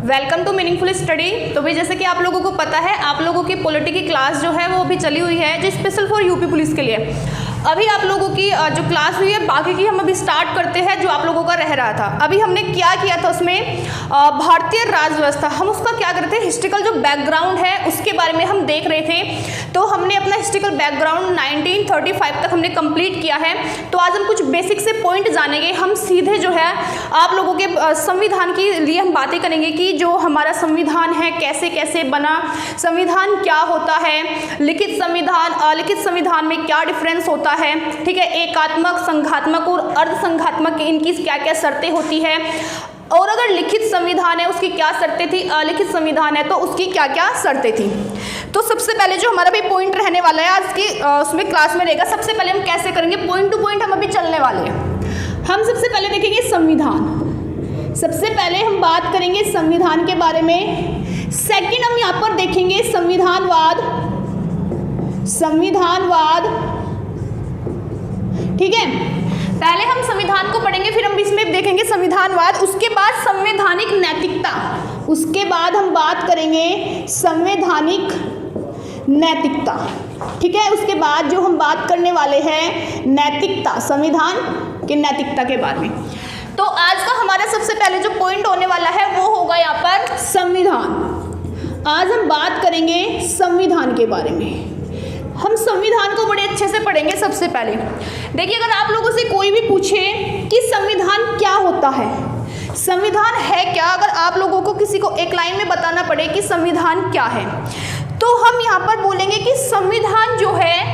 Welcome to meaningful study. तो भाई जैसे कि आप लोगों को पता है, आप लोगों की पॉलिटी की क्लास जो है वो अभी चली हुई है, जो स्पेशल फॉर यूपी पुलिस के लिए। अभी आप लोगों की जो क्लास हुई है, बाकी की हम अभी स्टार्ट करते हैं। जो आप लोगों का रह रहा था, अभी हमने क्या किया था उसमें, भारतीय राज व्यवस्था, हम उसका क्या करते थे, हिस्ट्रिकल जो बैकग्राउंड है उसके बारे में हम देख रहे थे। तो हमने अपना हिस्ट्रिकल बैकग्राउंड 1935 तक हमने कंप्लीट किया है। तो आज हम कुछ बेसिक से पॉइंट जानेंगे। हम सीधे जो है आप लोगों के संविधान के लिए हम बातें करेंगे कि जो हमारा संविधान है कैसे कैसे बना, संविधान क्या होता है, लिखित संविधान अलिखित संविधान में क्या डिफरेंस होता है, ठीक है, एकात्मक, संघात्मक और अर्ध संघात्मक इनकी क्या क्या शर्तें होती है, और अगर लिखित संविधान है उसकी क्या शर्तें थी, अलिखित संविधान है तो उसकी क्या क्या शर्तें थी। तो सबसे पहले जो हमारा भी पॉइंट रहने वाला है आज की उसमें क्लास में रहेगा। सबसे पहले हम कैसे करेंगे, पॉइंट टू पॉइंट हम अभी चलने वाले हैं। हम सबसे पहले देखेंगे संविधान। सबसे पहले हम बात करेंगे संविधान के बारे में। सेकंड हम यहाँ पर देखेंगे संविधानवाद, ठीक है। पहले हम संविधान को पढ़ेंगे, फिर हम इसमें देखेंगे संविधानवाद। उसके बाद संवैधानिक नैतिकता, उसके बाद हम बात करेंगे संवैधानिक नैतिकता, ठीक है। उसके बाद जो हम बात करने वाले हैं नैतिकता, संविधान के नैतिकता के बारे में। तो आज का हमारा सबसे पहले जो पॉइंट होने वाला है वो होगा यहाँ पर संविधान। आज हम बात करेंगे संविधान के बारे में। हम संविधान को बड़े अच्छे से पढ़ेंगे। सबसे पहले देखिए, अगर आप लोगों से कोई भी पूछे कि संविधान क्या होता है, संविधान है क्या, अगर आप लोगों को किसी को एक लाइन में बताना पड़े कि संविधान क्या है, तो हम यहाँ पर बोलेंगे कि संविधान जो है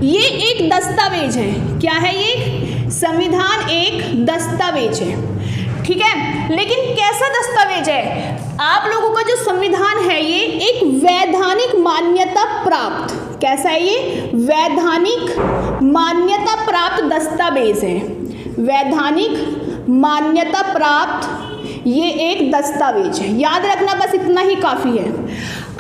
ये एक दस्तावेज है। क्या है ये? संविधान एक दस्तावेज है, ठीक है। लेकिन कैसा दस्तावेज है? आप लोगों का जो संविधान है ये एक वैधानिक मान्यता प्राप्त, कैसा है ये? वैधानिक मान्यता प्राप्त दस्तावेज है। वैधानिक मान्यता प्राप्त ये एक दस्तावेज है। याद रखना बस इतना ही काफ़ी है।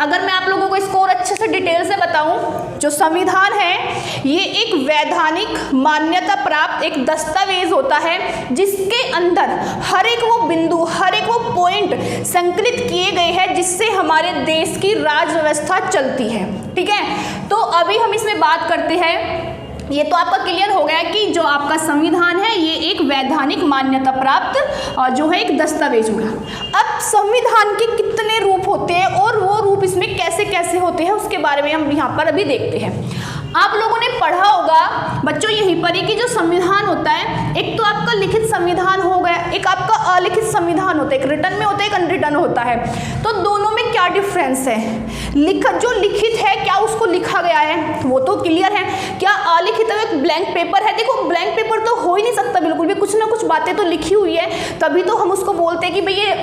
अगर मैं आप लोगों को इसको और अच्छे से डिटेल से बताऊं, जो संविधान है ये एक वैधानिक मान्यता प्राप्त एक दस्तावेज होता है जिसके अंदर हर एक वो बिंदु, हर एक वो पॉइंट संकलित किए गए हैं जिससे हमारे देश की राज व्यवस्था चलती है, ठीक है। तो अभी हम इसमें बात करते हैं। ये तो आपका क्लियर हो गया कि जो आपका संविधान है ये एक वैधानिक मान्यता प्राप्त जो है एक दस्तावेज होगा। अब संविधान के कितने रूप होते हैं और वो रूप इसमें कैसे कैसे होते हैं उसके बारे में हम यहाँ पर अभी देखते हैं। आप लोगों ने पढ़ा होगा बच्चों यहीं पर ही कि जो संविधान होता है, एक तो आपका लिखित संविधान हो गया, एक आपका अलिखित संविधान होता है, एक रिटन में होता है, एक अनरिटन होता है। तो दोनों में क्या डिफरेंस है? जो लिखित है क्या उसको लिखा गया है वो तो क्लियर है, क्या अलिखित है एक ब्लैंक पेपर है? देखो ब्लैंक पेपर तो हो ही नहीं सकता बिल्कुल भी, कुछ ना कुछ बातें तो लिखी हुई है, तभी तो हम उसको बोलते हैं कि भाई ये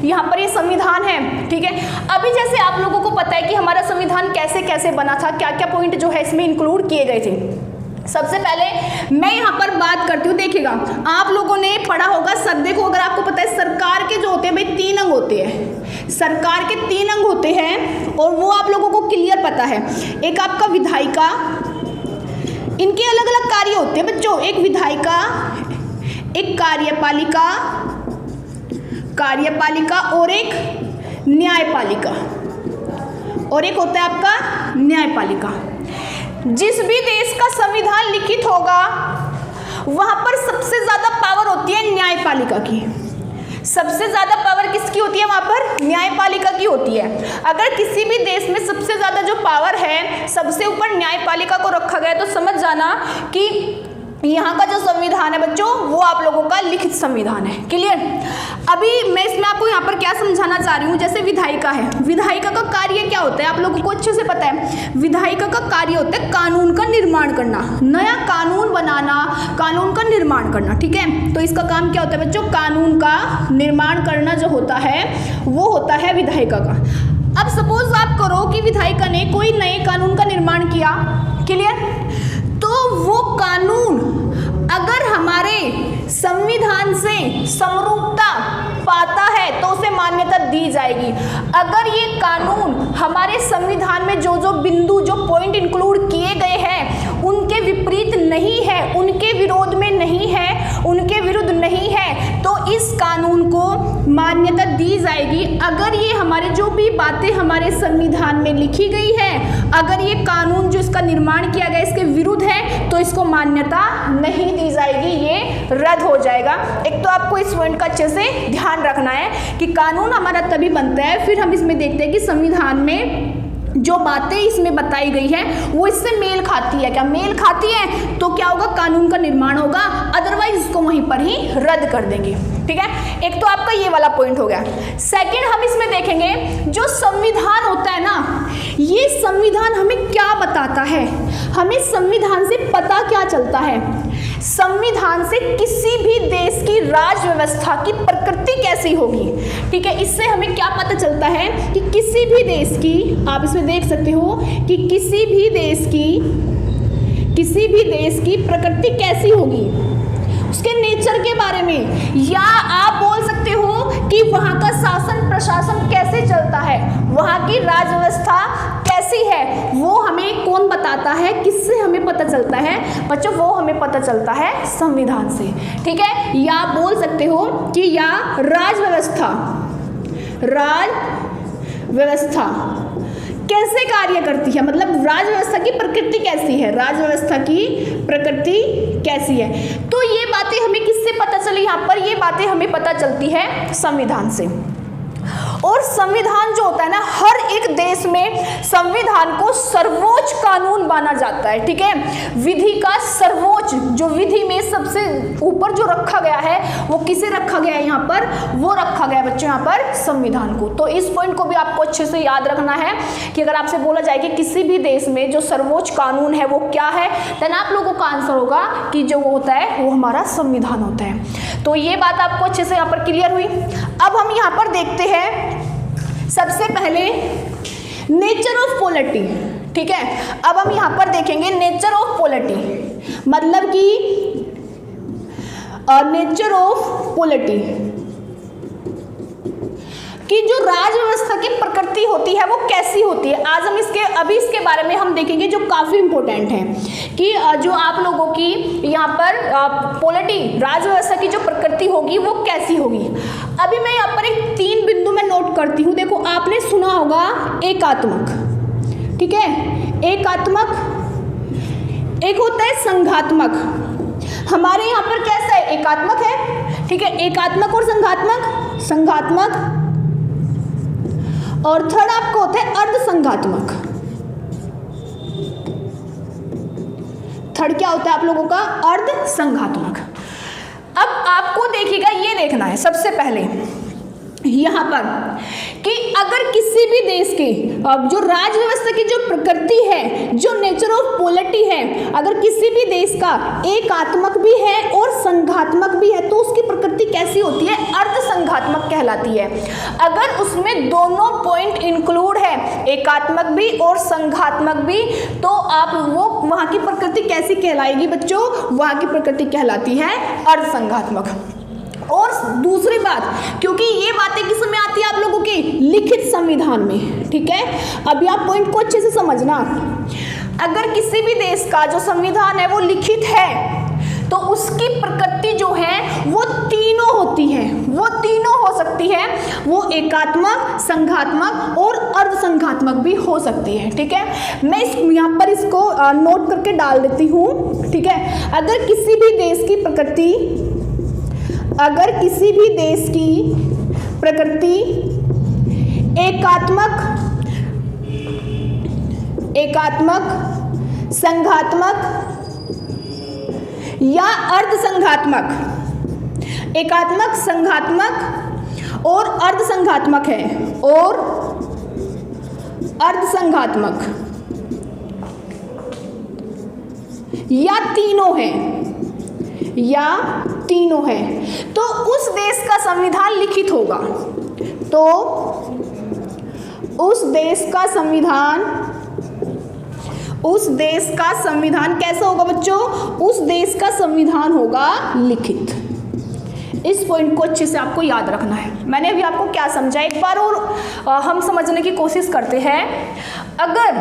यहाँ पर ये संविधान है, ठीक है। अभी जैसे आप लोगों को पता है कि हमारा संविधान कैसे कैसे बना था, क्या क्या पॉइंट जो है इसमें इंक्लूड किए गए थे। सबसे पहले मैं यहाँ पर बात करती हूँ। देखिएगा आप लोगों ने पढ़ा होगा सदे को, अगर आपको पता है सरकार के जो होते हैं भाई 3 अंग होते हैं, सरकार के 3 अंग होते हैं और वो आप लोगों को क्लियर पता है। एक आपका विधायिका, इनके अलग अलग कार्य होते हैं बच्चों, एक विधायिका, एक कार्यपालिका और एक न्यायपालिका, और एक होता है आपका न्यायपालिका। जिस भी देश का संविधान लिखित होगा वहां पर सबसे ज्यादा पावर होती है न्यायपालिका की। सबसे ज्यादा पावर किसकी होती है? वहां पर न्यायपालिका की होती है। अगर किसी भी देश में सबसे ज्यादा जो पावर है सबसे ऊपर न्यायपालिका को रखा गया, तो समझ जाना कि यहाँ का जो संविधान है बच्चों वो आप लोगों का लिखित संविधान है। क्लियर? अभी मैं इसमें आपको यहाँ पर क्या समझाना चाह रही हूँ, जैसे विधायिका है, विधायिका का कार्य क्या होता है आप लोगों को अच्छे से पता है। विधायिका का कार्य होता है कानून का निर्माण करना, नया कानून बनाना, कानून का निर्माण करना, ठीक है। तो इसका काम क्या होता है बच्चों? कानून का निर्माण करना जो होता है वो होता है विधायिका का। अब सपोज आप करो कि विधायिका ने कोई नए कानून का निर्माण किया, क्लियर, तो वो कानून अगर हमारे संविधान से समरूपता पाता है तो उसे मान्यता दी जाएगी। अगर ये कानून हमारे संविधान में जो जो बिंदु, जो पॉइंट इंक्लूड किए गए हैं उनके विपरीत नहीं है, उनके विरोध में नहीं है, उनके विरुद्ध नहीं है, तो इस कानून को मान्यता दी जाएगी अगर ये हमारे जो भी बातें हमारे संविधान में लिखी गई है, अगर ये कानून जो इसका निर्माण किया गया इसके विरुद्ध है तो इसको मान्यता नहीं दी जाएगी, ये रद्द हो जाएगा। एक तो आपको इस पॉइंट का अच्छे से ध्यान रखना है कि कानून हमारा तभी बनता है, फिर हम इसमें देखते हैं कि संविधान में जो बातें इसमें बताई गई है वो इससे मेल खाती है क्या, मेल खाती है तो क्या होगा, कानून का निर्माण होगा, अदरवाइज इसको वहीं पर ही रद्द कर देंगे। ठीक है, एक तो आपका ये वाला पॉइंट हो गया। सेकंड हम इसमें देखेंगे जो संविधान होता है ना, ये संविधान हमें क्या बताता है, हमें संविधान से पता क्या चलता है, संविधान से किसी भी देश की राज व्यवस्था की प्रकृति कैसी होगी। ठीक है, इससे हमें क्या पता चलता है कि किसी भी देश की, आप इसमें देख सकते हो कि किसी भी देश की प्रकृति कैसी होगी, उसके नेचर के बारे में, या आप बोल सकते हो कि वहाँ का शासन प्रशासन कैसे चलता है, वहाँ की राज व्यवस्था कैसी है, वो हमें कौन बताता है, किससे हमें पता चलता है बच्चों, वो हमें पता चलता है संविधान से। ठीक है, या बोल सकते हो कि या राज व्यवस्था कैसे कार्य करती है, मतलब राज व्यवस्था की प्रकृति कैसी है, राज व्यवस्था की प्रकृति कैसी है। तो ये बातें हमें किससे पता चली, यहाँ पर ये बातें हमें पता चलती है संविधान से। और संविधान जो होता है ना, हर एक देश में संविधान को सर्वोच्च कानून माना जाता है। ठीक है, विधि का सर्वोच्च, जो विधि में सबसे ऊपर जो रखा गया है वो किसे रखा गया है, यहाँ पर वो रखा गया है बच्चों यहाँ पर संविधान को। तो इस पॉइंट को भी आपको अच्छे से याद रखना है कि अगर आपसे बोला जाए कि किसी भी देश में जो सर्वोच्च कानून है वो क्या है, देन आप लोगों का आंसर होगा कि जो होता है वो हमारा संविधान होता है। तो ये बात आपको अच्छे से यहाँ पर क्लियर हुई। अब हम यहाँ पर देखते हैं सबसे पहले नेचर ऑफ पॉलिटी। ठीक है, अब हम यहां पर देखेंगे नेचर ऑफ पॉलिटी, मतलब कि नेचर ऑफ पॉलिटी कि जो राज व्यवस्था की प्रकृति होती है वो कैसी होती है। आज हम अभी इसके बारे में हम देखेंगे जो काफी इंपॉर्टेंट है कि जो आप लोगों की यहाँ पर पॉलिटी, राज व्यवस्था की जो प्रकृति होगी वो कैसी होगी। अभी मैं यहाँ पर एक 3 बिंदु में नोट करती हूँ। देखो, आपने सुना होगा एकात्मक, ठीक है, एकात्मक, एक होता है संघात्मक। हमारे यहाँ पर कैसा है, एकात्मक है। ठीक है, एकात्मक और संघात्मक, और थर्ड आपको होता है अर्धसंघात्मक। थर्ड क्या होता है आप लोगों का, अर्धसंघात्मक। अब आपको देखिएगा, ये देखना है सबसे पहले यहाँ पर कि अगर किसी भी देश की जो राज व्यवस्था की जो प्रकृति है, जो नेचर ऑफ पॉलिटी है, अगर किसी भी देश का एकात्मक भी है और संघात्मक भी है तो उसकी प्रकृति कैसी होती है, अर्धसंघात्मक कहलाती है। अगर उसमें दोनों पॉइंट इंक्लूड है, एकात्मक भी और संघात्मक भी, तो आप वो वहाँ की प्रकृति कैसी कहलाएगी बच्चों, वहाँ की प्रकृति कहलाती है अर्धसंघात्मक। और दूसरी बात, क्योंकि ये बातें किस में आती है आप लोगों की, लिखित संविधान में। ठीक है, अभी आप पॉइंट को अच्छे से समझना। अगर किसी भी देश का जो संविधान है वो लिखित है तो उसकी प्रकृति जो है वो तीनों होती है, वो तीनों हो सकती है, वो एकात्मक, संघात्मक और अर्धसंघात्मक भी हो सकती है। ठीक है, मैं यहाँ पर इसको नोट करके डाल देती हूँ। ठीक है, अगर किसी भी देश की प्रकृति, अगर किसी भी देश की प्रकृति एकात्मक, संघात्मक या अर्धसंघात्मक, एकात्मक, संघात्मक और अर्धसंघात्मक है, और अर्धसंघात्मक या तीनों है, तो उस देश का संविधान लिखित होगा। तो उस देश का संविधान कैसा होगा बच्चों, उस देश का संविधान होगा लिखित। इस पॉइंट को अच्छे से आपको याद रखना है। मैंने अभी आपको क्या समझा, एक बार और हम समझने की कोशिश करते हैं। अगर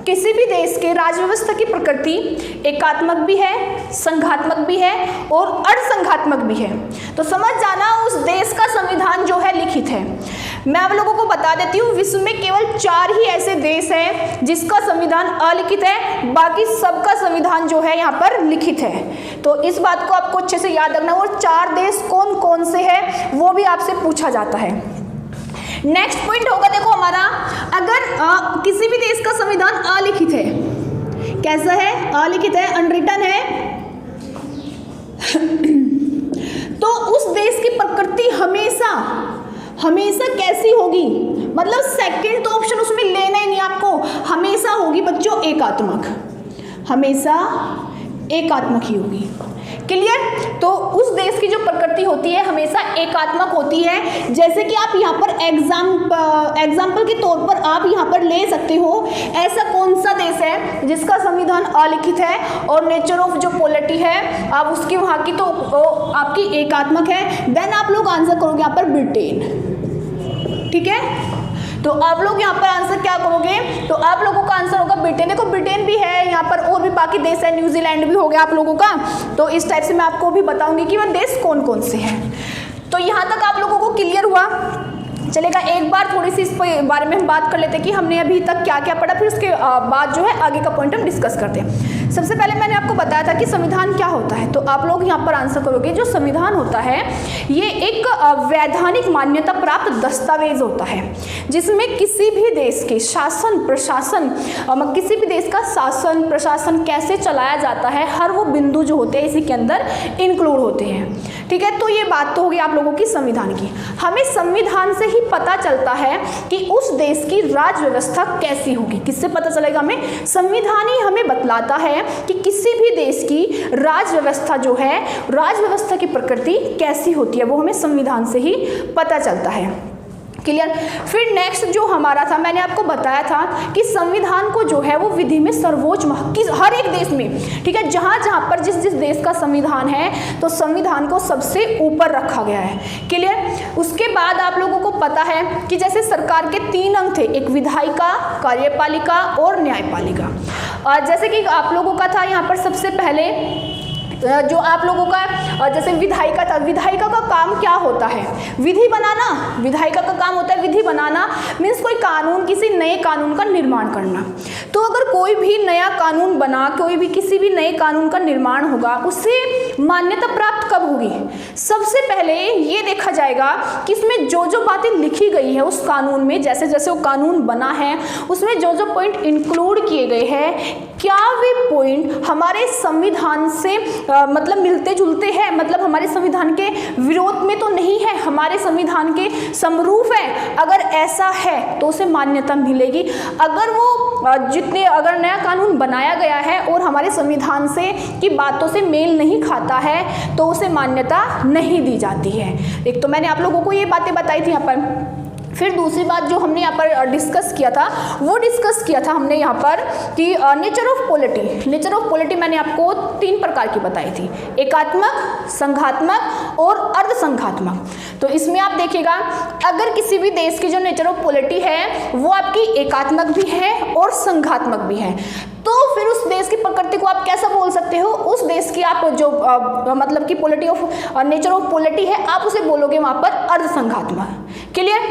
किसी भी देश के राज व्यवस्था की प्रकृति एकात्मक भी है, संघात्मक भी है और अर्धसंघात्मक भी है, तो समझ जाना उस देश का संविधान जो है लिखित है। मैं आप लोगों को बता देती हूँ, विश्व में केवल 4 ही ऐसे देश हैं जिसका संविधान अलिखित है, बाकी सबका संविधान जो है यहाँ पर लिखित है। तो इस बात को आपको अच्छे से याद रखना। और 4 देश कौन कौन से हैं वो भी आपसे पूछा जाता है। नेक्स्ट पॉइंट होगा, देखो हमारा, अगर किसी भी देश का संविधान अलिखित है, कैसा है, अलिखित है, अनरिटन है, तो उस देश की प्रकृति हमेशा कैसी होगी, मतलब सेकंड तो ऑप्शन उसमें लेना ही नहीं आपको, हमेशा होगी बच्चों एकात्मक, हमेशा एकात्मक ही होगी। क्लियर? तो उस देश की जो प्रकृति होती है हमेशा एकात्मक होती है। जैसे कि आप यहाँ पर एग्जाम्पल के तौर पर आप यहाँ पर ले सकते हो, ऐसा कौन सा देश है जिसका संविधान अलिखित है और नेचर ऑफ जो पॉलिटी है आप उसकी वहाँ की तो आपकी एकात्मक है। देन आप लोग आंसर करोगे यहाँ पर ब्रिटेन। ठीक है, तो आप लोग यहाँ पर आंसर क्या करोगे, तो आप लोगों का आंसर होगा ब्रिटेन। देखो ब्रिटेन भी है यहाँ पर, और भी बाकी देश है, न्यूजीलैंड भी हो गया आप लोगों का। तो इस टाइप से मैं आपको भी बताऊंगी कि वह देश कौन कौन से हैं। तो यहाँ तक आप लोगों को क्लियर हुआ? चलेगा, एक बार थोड़ी सी इस बारे में हम बात कर लेते हैं कि हमने अभी तक क्या क्या पढ़ा, फिर उसके बाद जो है आगे का पॉइंट हम डिस्कस करते हैं। सबसे पहले मैंने आपको बताया था कि संविधान क्या होता है, तो आप लोग यहाँ पर आंसर करोगे जो संविधान होता है ये एक वैधानिक मान्यता प्राप्त दस्तावेज होता है जिसमें किसी भी देश के शासन प्रशासन किसी भी देश का शासन प्रशासन कैसे चलाया जाता है, हर वो बिंदु जो होते हैं इसी के अंदर इंक्लूड होते हैं। ठीक है, तो ये बात तो होगी आप लोगों की संविधान की। हमें संविधान से ही पता चलता है कि उस देश की राज व्यवस्था कैसी होगी। किससे पता चलेगा? हमें संविधान ही हमें बतलाता है कि किसी भी देश की राज व्यवस्था जो है, राज व्यवस्था की प्रकृति कैसी होती है, वो हमें संविधान से ही पता चलता है। क्लियर? फिर नेक्स्ट जो हमारा था, मैंने आपको बताया था कि संविधान को जो है वो विधि में सर्वोच्च हर एक देश में, ठीक है, जहाँ जहाँ पर जिस जिस देश का संविधान है तो संविधान को सबसे ऊपर रखा गया है। क्लियर? उसके बाद आप लोगों को पता है कि जैसे सरकार के 3 अंग थे, एक विधायिका, कार्यपालिका और न्यायपालिका। और जैसे कि आप लोगों का था यहाँ पर सबसे पहले जो आप लोगों का जैसे विधायिका था, विधायिका का काम क्या होता है? विधि बनाना। विधायिका का काम होता है विधि बनाना, मीन्स कोई कानून, किसी नए कानून का निर्माण करना। तो अगर कोई भी नया कानून बना, कोई भी किसी भी नए कानून का निर्माण होगा, उससे मान्यता प्राप्त कब होगी? सबसे पहले ये देखा जाएगा कि इसमें जो जो बातें लिखी गई है उस कानून में, जैसे जैसे वो कानून बना है उसमें जो जो पॉइंट इंक्लूड किए गए हैं, क्या वे पॉइंट हमारे संविधान से मतलब मिलते जुलते हैं, मतलब हमारे संविधान के विरोध में तो नहीं है, हमारे संविधान के समरूप है। अगर ऐसा है तो उसे मान्यता मिलेगी। अगर वो अगर नया कानून बनाया गया है और हमारे संविधान से की बातों से मेल नहीं खाता है तो उसे मान्यता नहीं दी जाती है। एक तो मैंने आप लोगों को ये बातें बताई थी यहाँ पर। फिर दूसरी बात जो हमने यहाँ पर डिस्कस किया था, वो डिस्कस किया था हमने यहाँ पर कि nature of polity. Nature of polity मैंने आपको 3 प्रकार की बताई थी, एकात्मक, संघात्मक और अर्धसंघात्मक। तो इसमें आप देखिएगा, अगर किसी भी देश की जो नेचर ऑफ पॉलिटी है वो आपकी एकात्मक भी है और संघात्मक भी है, तो फिर उस देश की प्रकृति को आप कैसा बोल सकते हो? उस देश की आप जो मतलब की polity of nature of polity है, आप उसे बोलोगे वहाँ पर अर्धसंघात्मक। क्लियर?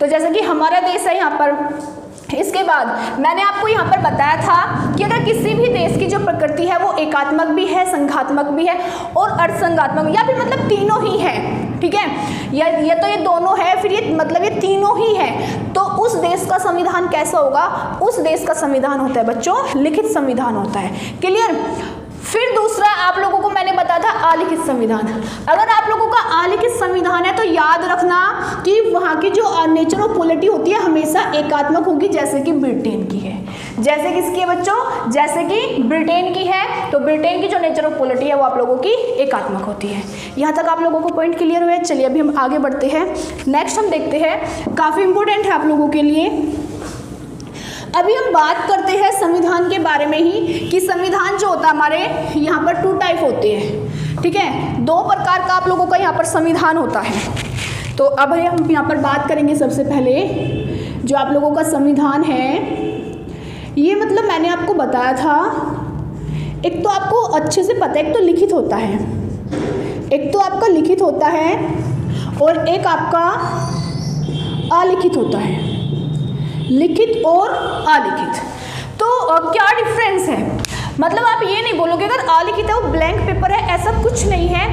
तो जैसे कि हमारा देश है यहाँ पर, इसके बाद मैंने आपको यहाँ पर बताया था कि अगर किसी भी देश की जो प्रकृति है वो एकात्मक भी है, संघात्मक भी है और अर्धसंघात्मक, या फिर मतलब तीनों ही है। ठीक है, ये तो ये दोनों है, फिर ये मतलब ये तीनों ही है, तो उस देश का संविधान कैसा होगा? उस देश का संविधान होता है बच्चों लिखित संविधान होता है। क्लियर? फिर दूसरा आप लोगों को मैंने बताया था अलिखित संविधान। अगर आप लोगों का अलिखित संविधान है तो याद रखना कि वहाँ की जो नेचर ऑफ पॉलिटी होती है हमेशा एकात्मक होगी, जैसे कि ब्रिटेन की है। जैसे किसकी है बच्चों? जैसे कि ब्रिटेन की है, तो ब्रिटेन की जो नेचर ऑफ पॉलिटी है वो आप लोगों की एकात्मक होती है। यहाँ तक आप लोगों को पॉइंट क्लियर हुए? चलिए अभी हम आगे बढ़ते हैं। नेक्स्ट हम देखते हैं, काफ़ी इंपॉर्टेंट है आप लोगों के लिए। अभी हम बात करते हैं संविधान के बारे में ही कि संविधान जो होता है हमारे यहाँ पर 2 टाइप होते हैं। ठीक है, 2 प्रकार का आप लोगों का यहाँ पर संविधान होता है। तो अब हम यहाँ पर बात करेंगे सबसे पहले जो आप लोगों का संविधान है, ये मतलब मैंने आपको बताया था, एक तो आपको अच्छे से पता है, एक तो लिखित होता है, एक तो आपका लिखित होता है और एक आपका अलिखित होता है, लिखित और अलिखित। तो क्या डिफरेंस है? मतलब आप ये नहीं बोलोगे अगर अलिखित है वो ब्लैंक पेपर है, ऐसा कुछ नहीं है।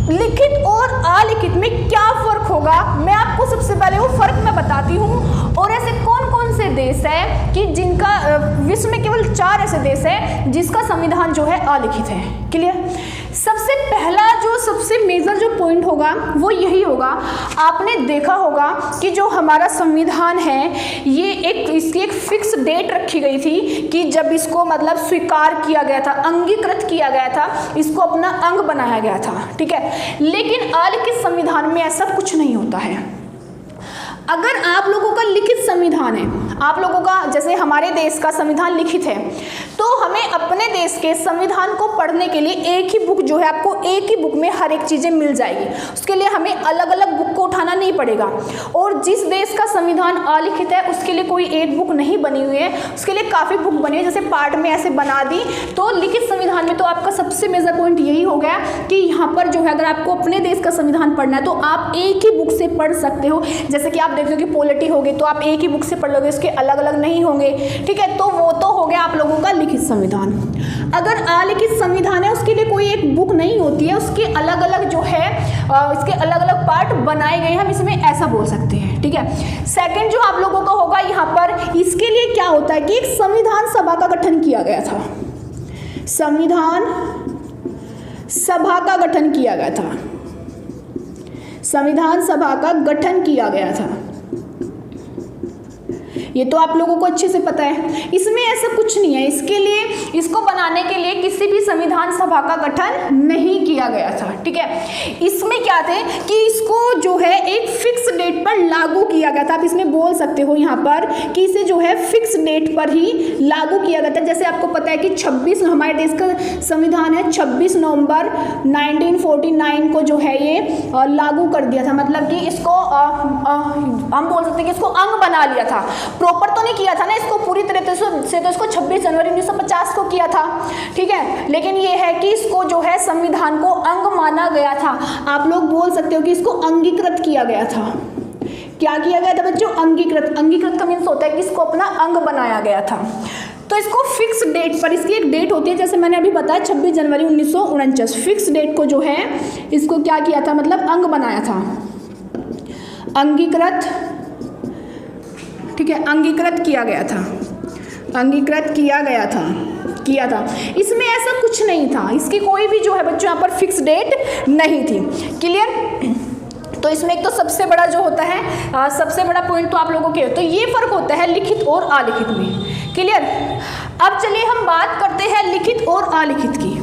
लिखित और अलिखित में क्या फ़र्क होगा, मैं आपको सबसे पहले वो फ़र्क मैं बताती हूँ। और ऐसे कौन कौन से देश है कि जिनका विश्व में केवल 4 ऐसे देश है जिसका संविधान जो है अलिखित है। क्लियर? सबसे पहला जो सबसे मेजर जो पॉइंट होगा वो यही होगा, आपने देखा होगा कि जो हमारा संविधान है ये इसकी एक फिक्स डेट रखी गई थी कि जब इसको मतलब स्वीकार किया गया था, अंगीकृत किया गया था, इसको अपना अंग बनाया गया था। ठीक है, लेकिन अलिखित संविधान में ऐसा कुछ नहीं होता है। अगर आप लोगों का लिखित संविधान है, आप लोगों का जैसे हमारे देश का संविधान लिखित है, तो हमें अपने देश के संविधान को पढ़ने के लिए एक ही बुक जो है, आपको एक ही बुक में हर एक चीज़ें मिल जाएगी। उसके लिए हमें अलग अलग बुक को उठाना नहीं पड़ेगा। और जिस देश का संविधान अलिखित है उसके लिए कोई एक बुक नहीं बनी हुई है, उसके लिए काफ़ी बुक बनी है, जैसे पार्ट में ऐसे बना दी। तो लिखित संविधान में तो आपका सबसे मेजर पॉइंट यही हो गया कि यहाँ पर जो है अगर आपको अपने देश का संविधान पढ़ना है तो आप एक ही बुक से पढ़ सकते हो। जैसे कि आप देखते हो कि पॉलिटी होगी तो आप एक ही बुक से पढ़ लोगे, उसके अलग अलग नहीं होंगे। ठीक है, तो वो तो हो गया आप लोगों का लिखित संविधान। अगर अलिखित संविधान है उसके लिए कोई एक बुक नहीं होती है, उसके अलग अलग जो है इसके अलग अलग पार्ट बनाए गए हैं, हम इसमें ऐसा बोल सकते हैं। ठीक है, सेकंड जो आप लोगों का होगा यहाँ पर, इसके लिए क्या होता है कि एक संविधान सभा का गठन किया गया था। संविधान सभा का गठन किया गया था, संविधान सभा का गठन किया गया था। ये तो आप लोगों को अच्छे से पता है। इसमें ऐसा कुछ नहीं है, इसके लिए इसको बनाने के लिए किसी भी संविधान सभा का गठन नहीं किया गया था। ठीक है, इसमें क्या थे कि इसको जो है एक फिक्स डेट पर लागू किया गया था। आप इसमें बोल सकते हो यहाँ पर कि इसे जो है फिक्स डेट पर ही लागू किया गया था। जैसे आपको पता है कि 26 हमारे देश का संविधान है, 26 नवंबर 1949 को जो है ये लागू कर दिया था। मतलब कि इसको हम बोल सकते हैं कि इसको अंग बना लिया था। प्रॉपर तो नहीं किया था ना इसको पूरी तरह से, तो इसको 26 जनवरी 1950 को किया था। ठीक है, लेकिन ये है कि इसको जो है संविधान को अंग माना गया था। आप लोग बोल सकते हो कि इसको अंगीकृत किया गया था। क्या किया गया था बच्चों? अंगीकृत। अंगीकृत का मीन्स होता है कि इसको अपना अंग बनाया गया था। तो इसको फिक्स डेट पर, इसकी एक डेट होती है, जैसे मैंने अभी बताया 26 जनवरी 1949, फिक्स डेट को जो है इसको क्या किया था, मतलब अंग बनाया था, अंगीकृत। ठीक है, अंगीकृत किया गया था, अंगीकृत किया गया था, किया था। इसमें ऐसा कुछ नहीं था, इसकी कोई भी जो है बच्चों यहाँ पर फिक्स डेट नहीं थी। क्लियर? तो इसमें एक तो सबसे बड़ा जो होता है सबसे बड़ा पॉइंट तो आप लोगों के, तो ये फर्क होता है लिखित और अलिखित में। क्लियर? अब चलिए हम बात करते हैं लिखित और अलिखित की।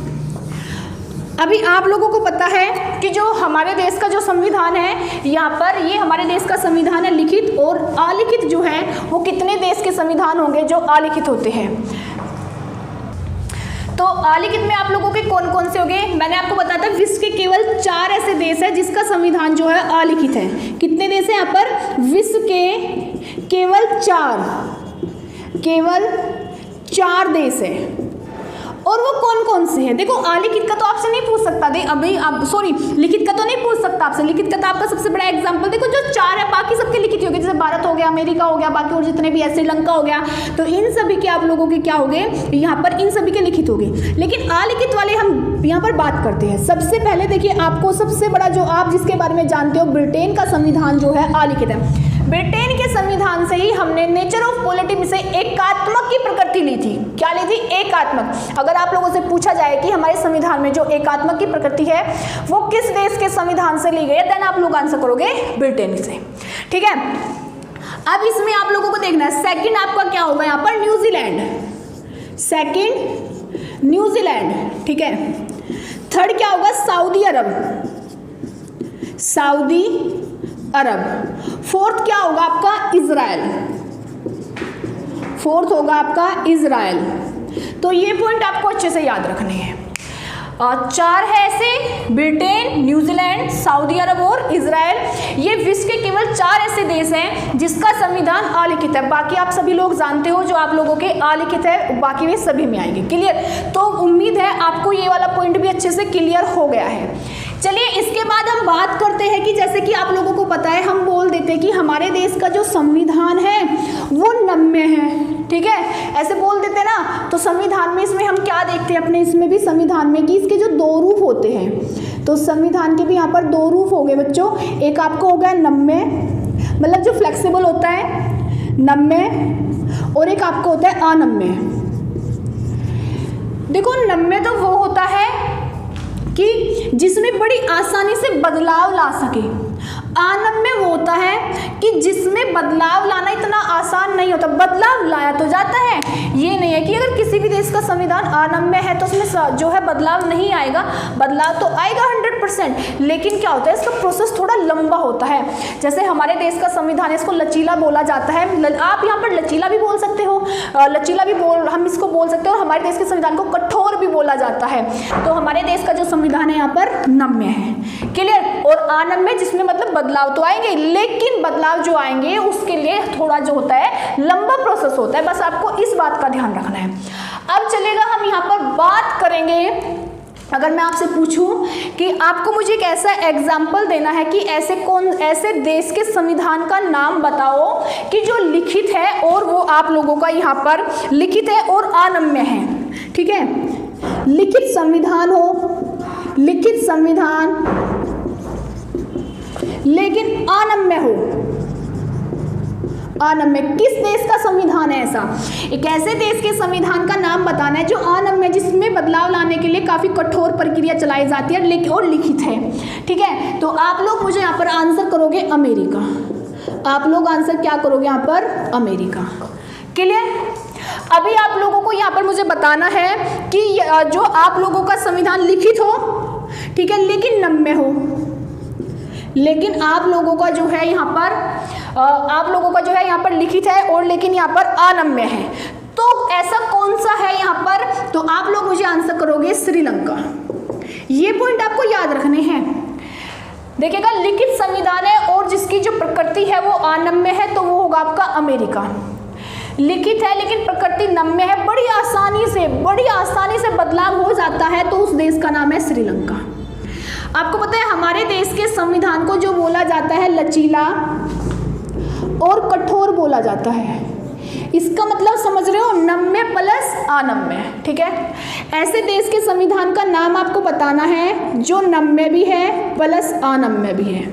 अभी आप लोगों को पता है कि जो हमारे देश का जो संविधान है, यहाँ पर ये हमारे देश का संविधान है लिखित, और अलिखित जो है वो कितने देश के संविधान होंगे जो अलिखित होते हैं। तो अलिखित में आप लोगों के कौन कौन से होंगे, मैंने आपको बताया था विश्व के केवल 4 ऐसे देश हैं जिसका संविधान जो है अलिखित है। कितने देश हैं यहाँ पर? विश्व के केवल 4 देश है। और वो कौन कौन से हैं? देखो अलिखित का तो आपसे नहीं पूछ सकता, लिखित का तो नहीं पूछ सकता आपसे। लिखित का तो आपका सबसे बड़ा एग्जांपल देखो जो 4 है, बाकी सबके लिखित हो गए, जैसे भारत हो गया, अमेरिका हो गया, बाकी और जितने भी है, श्रीलंका हो गया, तो इन सभी के आप लोगों के क्या हो गए यहाँ पर, इन सभी के लिखित हो गए। लेकिन अलिखित वाले हम यहाँ पर बात करते हैं। सबसे पहले देखिए, आपको सबसे बड़ा जो आप जिसके बारे में जानते हो, ब्रिटेन का संविधान जो है अलिखित है। ब्रिटेन के संविधान से ही हमने नेचर ऑफ पॉलिटी में से एकात्मक की प्रकृति ली थी। क्या ली थी? एकात्मक। अगर आप लोगों से पूछा जाए कि हमारे संविधान में जो एकात्मक की प्रकृति है वो किस देश के संविधान से ली गई है, देन आप लोग आंसर करोगे ब्रिटेन से। ठीक है, अब इसमें आप लोगों को देखना है सेकंड आपका क्या होगा यहाँ पर, न्यूजीलैंड। Second New Zealand. ठीक है, थर्ड क्या होगा, सऊदी अरब, सऊदी अरब। फोर्थ क्या होगा आपका, इजराइल, फोर्थ होगा आपका इजराइल। तो ये पॉइंट आपको अच्छे से याद रखने हैं। 4 है ऐसे, ब्रिटेन, न्यूजीलैंड, सऊदी अरब और इजराइल। ये विश्व के केवल 4 ऐसे देश हैं जिसका संविधान अलिखित है। बाकी आप सभी लोग जानते हो जो आप लोगों के अलिखित है, बाकी वे सभी में आएंगे। क्लियर? तो उम्मीद है आपको ये वाला पॉइंट भी अच्छे से क्लियर हो गया है। चलिए इसके बाद बाद हम बात करते हैं कि जैसे कि आप लोगों को पता है, हम बोल देते हैं कि हमारे देश का जो संविधान है वो नम्य है, ठीक है, ऐसे बोल देते हैं ना। तो संविधान में इसमें हम क्या देखते हैं अपने इसमें भी संविधान में कि इसके जो दो रूप होते हैं, तो संविधान के भी यहाँ पर दो रूप हो गए बच्चों। एक आपको हो गया नम्य, मतलब जो फ्लेक्सिबल होता है नम्य, और एक आपको होता है अनम्य। देखो नम्य तो वो होता है कि जिसमें बड़ी आसानी से बदलाव ला सके, अनम्य वो होता है कि जिसमें बदलाव लाना इतना आसान नहीं होता, बदलाव लाया तो जाता है, ये नहीं है कि अगर किसी भी देश का संविधान अनम्य है तो उसमें जो है बदलाव नहीं आएगा, बदलाव तो आएगा 100%, लेकिन क्या होता है इसका प्रोसेस थोड़ा लंबा होता है। जैसे हमारे देश का संविधान है, इसको लचीला बोला जाता है, आप यहाँ पर लचीला भी बोल सकते हो, लचीला भी हम इसको बोल सकते हो, और हमारे देश के संविधान को कठोर भी बोला जाता है। तो हमारे देश का जो संविधान है यहाँ पर नम्य है, क्लियर, और अनम्य जिसमें मतलब बदलाव तो आएंगे, लेकिन बदलाव जो आएंगे उसके लिए थोड़ा जो होता है लंबा प्रोसेस होता है, बस आपको इस बात का ध्यान रखना है। अब चलेगा हम यहाँ पर बात करेंगे, अगर मैं आपसे पूछूं कि आपको मुझे एक ऐसा एग्जाम्पल देना है कि ऐसे देश के संविधान का नाम बताओ कि जो लिखित है और वो आप लोगों का यहाँ पर लिखित है और अनम्य है, ठीक है, लिखित संविधान हो, लिखित संविधान लेकिन अनम्य हो, अनम्य, किस देश का संविधान है ऐसा? एक ऐसे देश के संविधान का नाम बताना है जो अनम्य, जिसमें बदलाव लाने के लिए काफी कठोर प्रक्रिया चलाई जाती है और लिखित है, ठीक है। तो आप लोग मुझे यहाँ पर आंसर करोगे अमेरिका, आप लोग आंसर क्या करोगे यहाँ पर? America, clear. अभी आप लोगों को यहाँ पर मुझे बताना है कि जो आप लोगों का संविधान लिखित हो, ठीक है, लेकिन नम्य हो, लेकिन आप लोगों का जो है यहाँ पर लिखित है और लेकिन यहाँ पर अनम्य है, तो ऐसा कौन सा है यहाँ पर? तो आप लोग मुझे आंसर करोगे श्रीलंका। ये पॉइंट आपको याद रखने हैं। देखिएगा, लिखित संविधान है और जिसकी जो प्रकृति है वो अनम्य है, तो वो होगा आपका अमेरिका। लिखित है लेकिन प्रकृति नम्य है, बड़ी आसानी से बदलाव हो जाता है, तो उस देश का नाम है श्रीलंका। आपको पता है हमारे देश के संविधान को जो बोला जाता है लचीला और कठोर बोला जाता है, इसका मतलब समझ रहे हो, नम्य प्लस अनम्य, ठीक है। ऐसे देश के संविधान का नाम आपको बताना है जो नम्य भी है प्लस अनम्य भी है,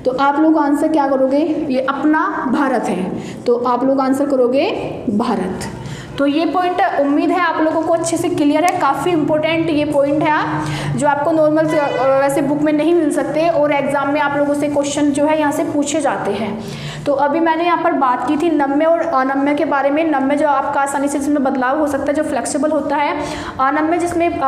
तो आप लोग आंसर क्या करोगे? ये अपना भारत है, तो आप लोग आंसर करोगे भारत। तो ये पॉइंट उम्मीद है आप लोगों को अच्छे से क्लियर है, काफ़ी इंपॉर्टेंट ये पॉइंट है जो आपको नॉर्मल वैसे बुक में नहीं मिल सकते और एग्जाम में आप लोगों से क्वेश्चन जो है यहाँ से पूछे जाते हैं। तो अभी मैंने यहाँ पर बात की थी नम्य और अनम्य के बारे में। नम्य जो आपका आसानी से जिसमें बदलाव हो सकता है, जो फ्लेक्सिबल होता है, अनम्य जिसमें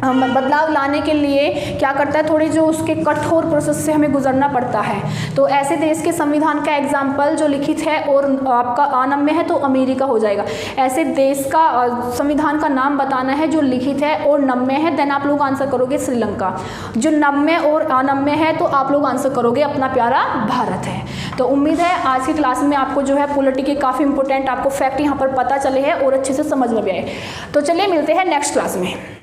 बदलाव लाने के लिए क्या करता है, थोड़ी जो उसके कठोर प्रोसेस से हमें गुजरना पड़ता है। तो ऐसे देश के संविधान का एग्जाम्पल जो लिखित है और आपका अनम्य है तो अमेरिका हो जाएगा। ऐसे देश का संविधान का नाम बताना है जो लिखित है और नम्य है, देन आप लोग आंसर करोगे श्रीलंका। जो नम्य और अनम्य है तो आप लोग आंसर करोगे अपना प्यारा भारत है। तो उम्मीद है आज की क्लास में आपको जो है पॉलिटी के काफ़ी इंपॉर्टेंट आपको फैक्ट यहाँ पर पता चले हैं और अच्छे से समझ में भी आए। तो चलिए मिलते हैं नेक्स्ट क्लास में।